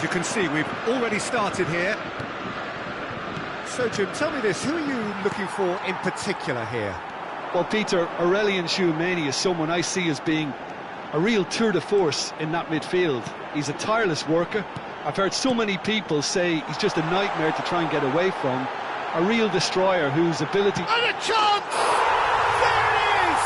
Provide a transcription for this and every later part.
As you can see, we've already started here. So, Jim, tell me this, who are you looking for in particular here? Well, Peter, Aurelian Tchouameni is someone I see as being a real tour de force in that midfield. He's a tireless worker. I've heard so many people say he's just a nightmare to try and get away from. A real destroyer whose ability... And a chance! There it is!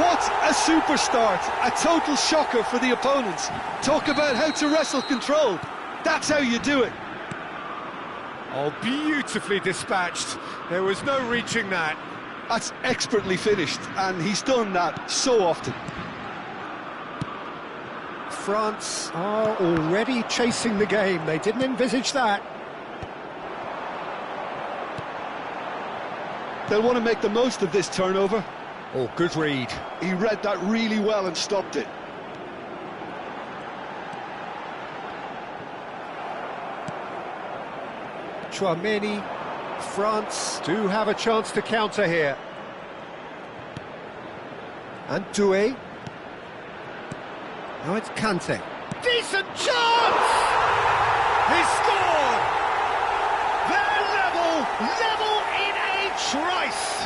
What a super start! A total shocker for the opponents. Talk about how to wrestle control. That's how you do it. Oh, beautifully dispatched. There was no reaching that. That's expertly finished, and he's done that so often. France are already chasing the game. They didn't envisage that. They'll want to make the most of this turnover. Oh, good read. He read that really well and stopped it. Tchouameni, France do have a chance to counter here. And Doué. Now it's Kante. Decent chance! He scored! They're level in a trice!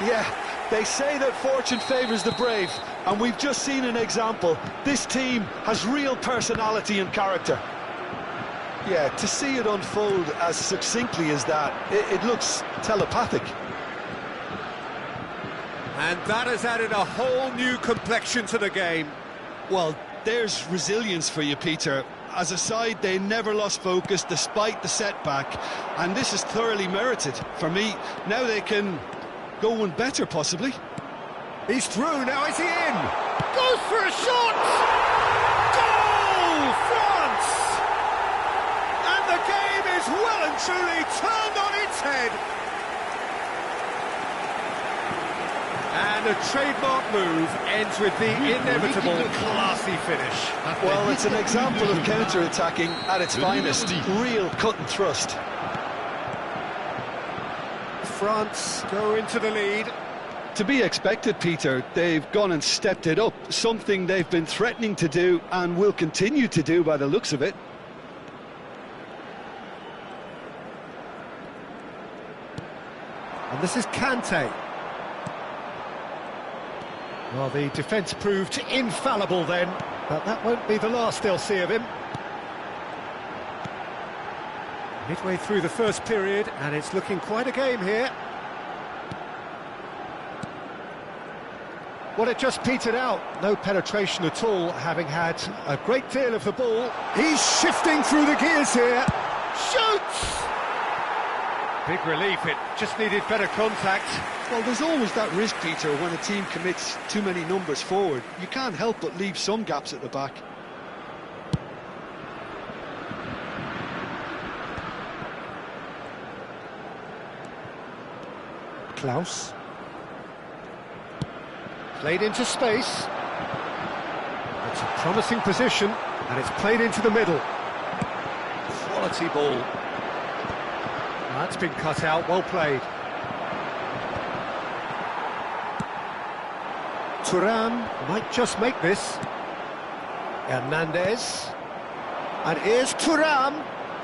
Yeah, they say that fortune favours the brave, and we've just seen an example. This team has real personality and character. Yeah, to see it unfold as succinctly as that, it looks telepathic. And that has added a whole new complexion to the game. Well, there's resilience for you, Peter. As a side, they never lost focus despite the setback, and this is thoroughly merited. For me, now they can go one better, possibly. He's through, now is he in? Goes for a shot! Goal! France! And the game is well and truly turned on its head. And a trademark move ends with the inevitable classy finish. Well, it's an example of counter-attacking at its finest. Real cut and thrust. France go into the lead. To be expected, Peter. They've gone and stepped it up. Something they've been threatening to do and will continue to do by the looks of it. And this is Kante. Well, the defence proved infallible then, but that won't be the last they'll see of him. Midway through the first period, and it's looking quite a game here. Well, it just petered out. No penetration at all, having had a great deal of the ball. He's shifting through the gears here. Shoots! Big relief, it just needed better contact. Well, there's always that risk, Peter, when a team commits too many numbers forward. You can't help but leave some gaps at the back. Klaus. Played into space. It's a promising position, and it's played into the middle. Quality ball. That's been cut out, well played. Thuram might just make this. Hernandez. And here's Thuram.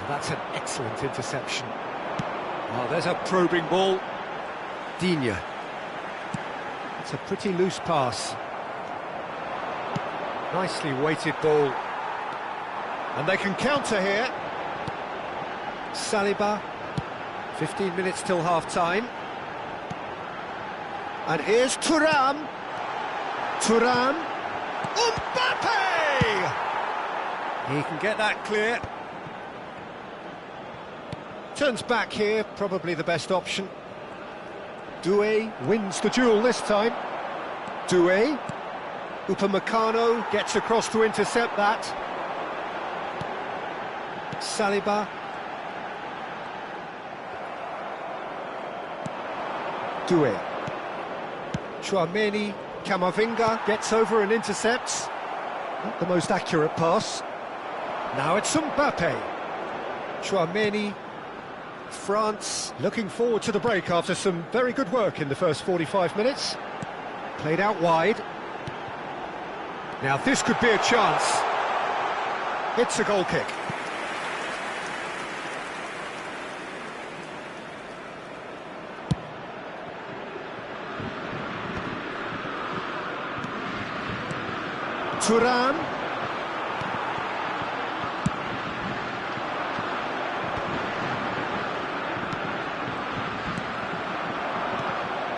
That's an excellent interception. Oh, there's a probing ball. Digne. It's a pretty loose pass. Nicely weighted ball. And they can counter here. Saliba. 15 minutes till half-time. And here's Thuram. Thuram. Mbappe! He can get that clear. Turns back here, probably the best option. Doué wins the duel this time. Doué. Upamecano gets across to intercept that. Saliba. Doué. Tchouameni, Camavinga gets over and intercepts. Not the most accurate pass. Now it's Mbappe. Tchouameni. France looking forward to the break after some very good work in the first 45 minutes. Played out wide. Now this could be a chance. It's a goal kick. Thuram.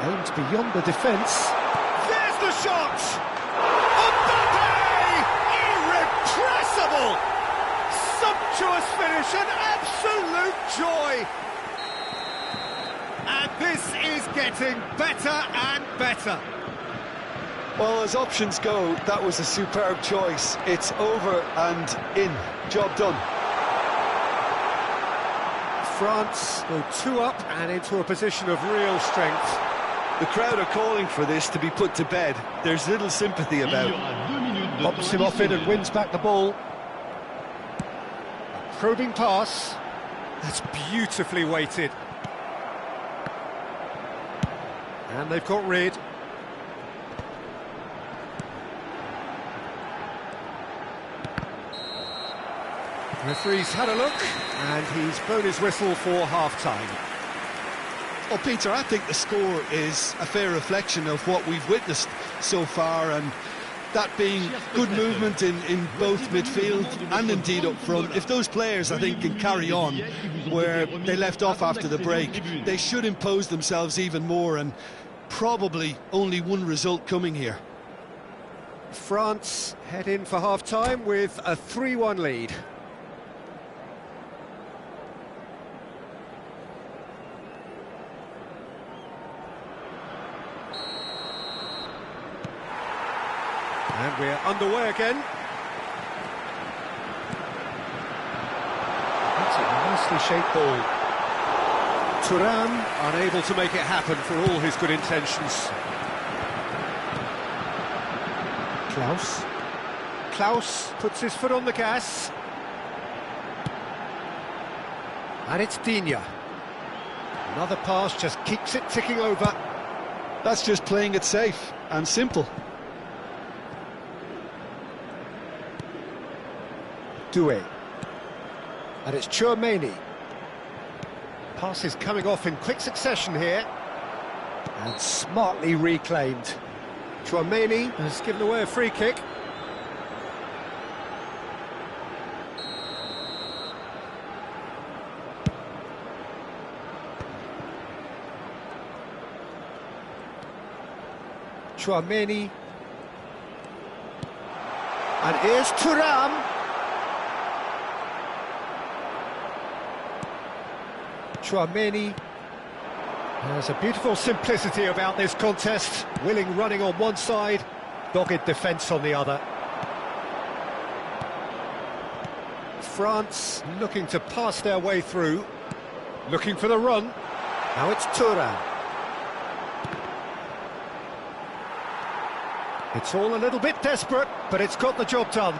Aimed beyond the defence. There's the shot! Mbappe! Irrepressible! Sumptuous finish, an absolute joy! And this is getting better and better. Well, as options go, that was a superb choice. It's over and in. Job done. France go 2 up and into a position of real strength. The crowd are calling for this to be put to bed. There's little sympathy about it. Bumps him off it and wins back the ball. A probing pass. That's beautifully weighted. And they've got rid. Referee's had a look, and he's blown his whistle for half-time. Well, Peter, I think the score is a fair reflection of what we've witnessed so far, and that being good movement in both midfield and indeed up front. If those players, I think, can carry on where they left off after the break, they should impose themselves even more, and probably only one result coming here. France head in for half-time with a 3-1 lead. And we're underway again. That's a nicely shaped ball. Thuram unable to make it happen for all his good intentions. Klaus puts his foot on the gas. And it's Digne. Another pass just keeps it ticking over. That's just playing it safe and simple. Doué. And it's Tchouaméni. Passes coming off in quick succession here. And smartly reclaimed. Tchouaméni has given away a free kick. Tchouaméni. And here's Thuram. Tchouaméni. There's a beautiful simplicity about this contest. Willing running on one side, dogged defence on the other. France looking to pass their way through. Looking for the run. Now it's Thuram. It's all a little bit desperate, but it's got the job done.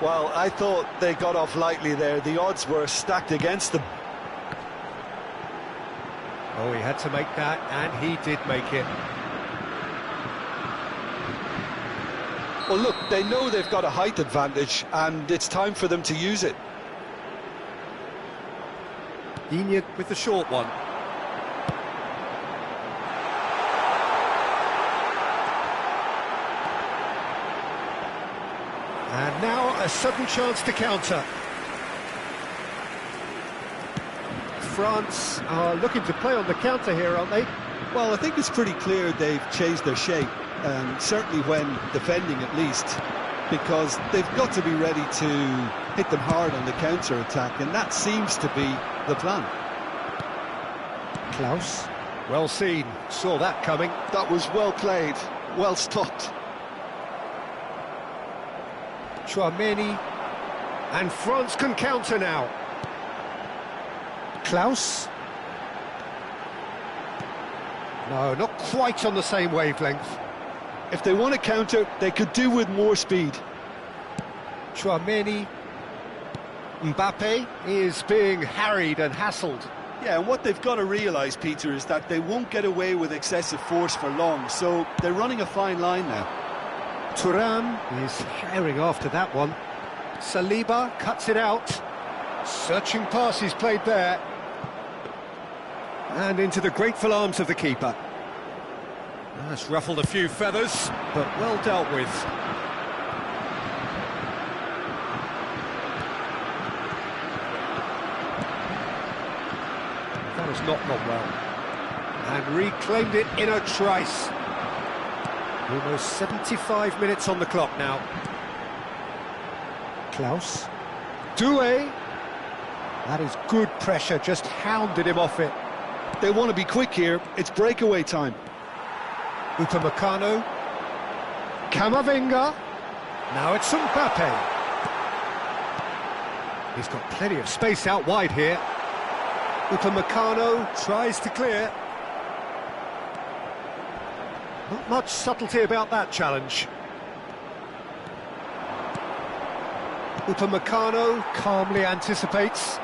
Well, I thought they got off lightly there. The odds were stacked against them. Oh, he had to make that, and he did make it. Well, look, they know they've got a height advantage, and it's time for them to use it. Digne with the short one. And now a sudden chance to counter. France are looking to play on the counter here, aren't they? Well, I think it's pretty clear they've changed their shape, certainly when defending at least, because they've got to be ready to hit them hard on the counter-attack, and that seems to be the plan. Klaus, well seen, saw that coming. That was well played, well stopped. Tchouaméni, and France can counter now. Klaus. No, not quite on the same wavelength. If they want to counter, they could do with more speed. Tchouaméni. Mbappe is being harried and hassled. Yeah, and what they've got to realise, Peter, is that they won't get away with excessive force for long, so they're running a fine line now. Thuram is herring after that one. Saliba cuts it out. Searching pass is played there. And into the grateful arms of the keeper. That's ruffled a few feathers, but well dealt with. That has not gone well. And reclaimed it in a trice. Almost 75 minutes on the clock now. Klaus. Doué. That is good pressure, just hounded him off it. They want to be quick here, it's breakaway time. Upamecano. Camavinga. Now it's Mbappe. He's got plenty of space out wide here. Upamecano tries to clear. Not much subtlety about that challenge. Upamecano calmly anticipates.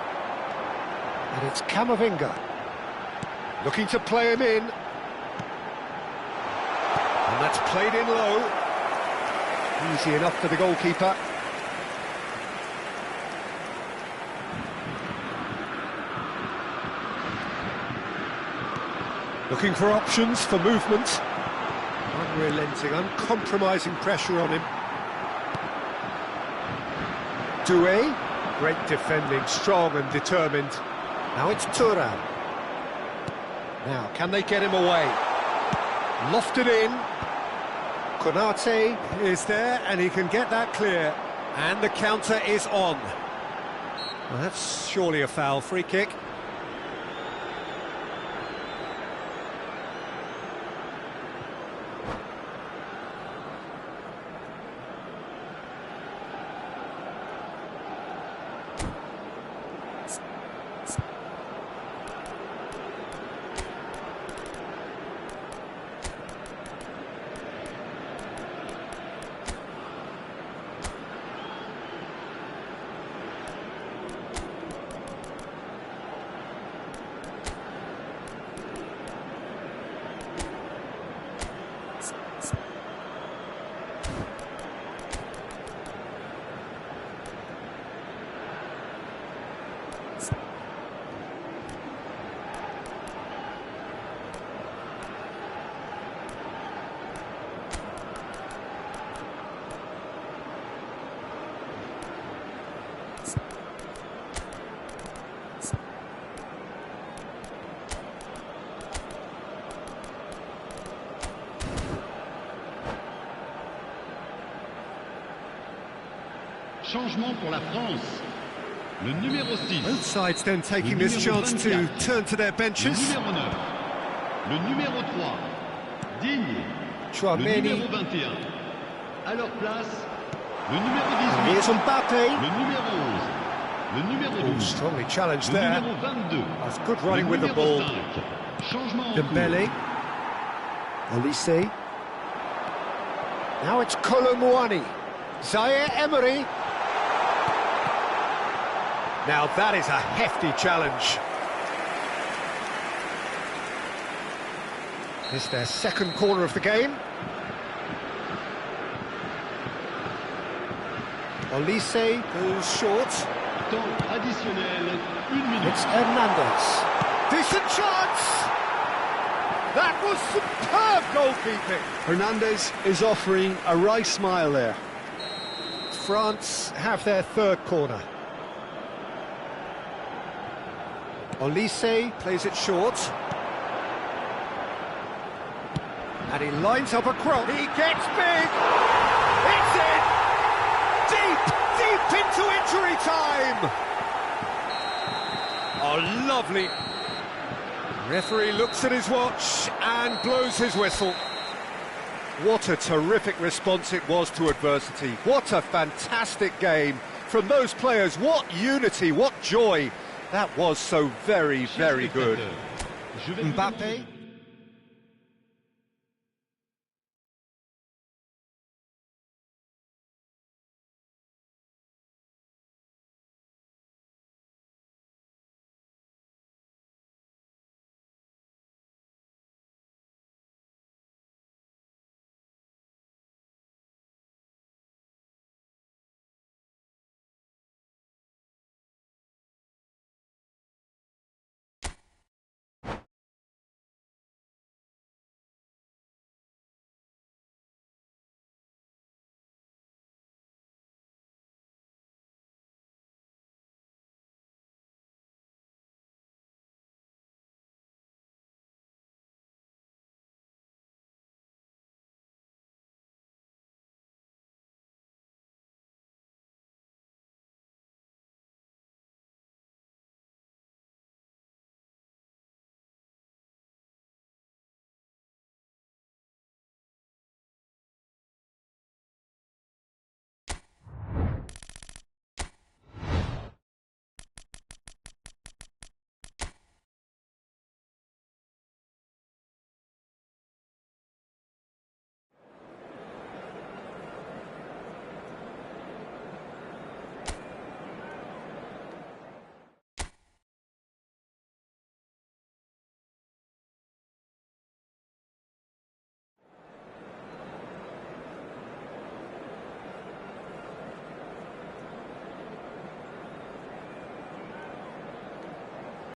And it's Camavinga. Looking to play him in. And that's played in low. Easy enough for the goalkeeper. Looking for options for movement. Unrelenting, uncompromising pressure on him. Doué. Great defending, strong and determined. Now it's Thuram. Now, can they get him away? Lofted in. Konate is there, and he can get that clear. And the counter is on. Well, that's surely a foul. Free kick. Changement pour la France. Le numéro 6. Both sides then taking this chance to turn to their benches. Le numéro 9. Le numéro 3. Digne. Chouameni. Le numéro 21. À leur place, le numéro 18. Here's Mbappe. Le numéro 11. Le numéro 12. Strongly challenged Le there. numéro 22. That's good running Le with the numéro ball. 5. Changement en Dembele. cours. Olise. Now it's Colomouani. Zaire Emery. Now that is a hefty challenge. It's their second corner of the game. Olise goes short. Temps additionnel, 1 minute. It's Hernandez. Decent chance! That was superb goalkeeping. Hernandez is offering a right smile there. France have their third corner. Olise plays it short. And he lines up a cross. He gets big! It's in! Deep into injury time! Oh, lovely. Referee looks at his watch and blows his whistle. What a terrific response it was to adversity. What a fantastic game from those players. What unity, what joy. That was so very, very good. Mbappe.